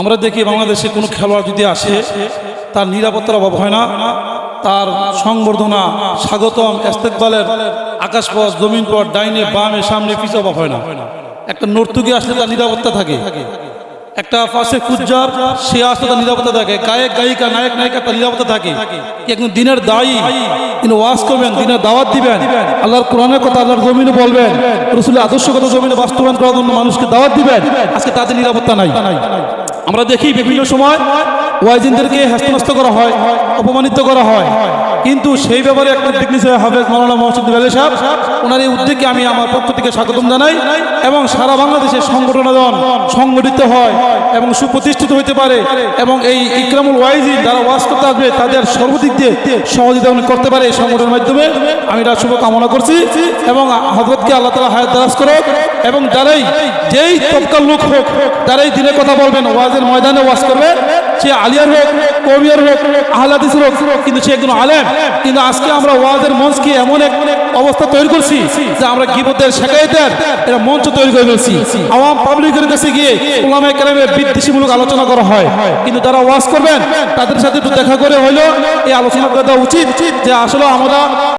আমরা দেখি বাংলাদেশে কোনো খেলোয়াড় যদি আসে তার নিরাপত্তার অভাব হয় না, তার সংবর্ধনা, স্বাগতম, ইস্তেকবালের আকাশপথ, জমিনপথ, ডাইনে বামে সামনে পিছে অভাব হয় না। একটা নর্তকী আসলে তার নিরাপত্তা থাকে, একটা পাশে কুজ্জার সে আসলে তার নিরাপত্তা থাকে, গায়ক গায়িকা, নায়ক নায়িকা তার নিরাপত্তা থাকে। একজন দিনের দায়ী, তিনি ওয়াজ করবেন, দিনের দাওয়াত দিবেন, আল্লাহর কোরআনের কথা আল্লাহর জমিনে বলবেন, রাসূলের আদর্শ কথা জমিনে বাস্তবায়ন করার জন্য মানুষকে দাওয়াত দিবেন। আজকে তাদের নিরাপত্তা নাই। আমরা দেখি বিভিন্ন সময় ওয়াইজিনদেরকে হেস্তনস্ত করা হয়, অপমানিত করা হয়, কিন্তু সেই ব্যাপারে একটা উদ্যোগ নিয়েছে হাফেজ মাওলানা মহসিন আলী সাহেব। ওনার এই উদ্যোগকে আমি আমার পক্ষ থেকে স্বাগতম জানাই এবং সারা বাংলাদেশে সংগঠন সংগঠিত হয় এবং সুপ্রতিষ্ঠিত হতে পারে এবং এই ইকরামুল ওয়াইজিন যারা ওয়াজ করতে আসবে তাদের সর্বদিক দিয়ে সহযোগিতা করতে পারে এই সংগঠনের মাধ্যমে। আমি এটা শুভ কামনা করছি এবং হযরতকে আল্লাহ তাআলা হায়াত দারাজ করুক এবং যারাই যেই তবকার লোক হোক, যারাই দিনের কথা বলবেন, ওয়াজের ময়দানে ওয়াজ করবে, সে আলিয়ার হোক, কবিয়ার হোক, আহলে হাদিসের হোক, কিন্তু সে একজন আলেম। কিন্তু আজকে আমরা ওয়াজের মঞ্চকে এমন এক অবস্থা তৈরি করছি যে আমরা গীবতের, শিকায়েতের এটা মঞ্চ তৈরি করে ফেলছি। আওয়াম পাবলিকের কাছে গিয়ে উলামায়ে কেরামের বিদ্বেষমূলক আলোচনা করা হয়, কিন্তু যারা ওয়াজ করবেন তাদের সাথে একটু দেখা করে হইলো এই আলোচনা করা উচিত যে আসলে আমরা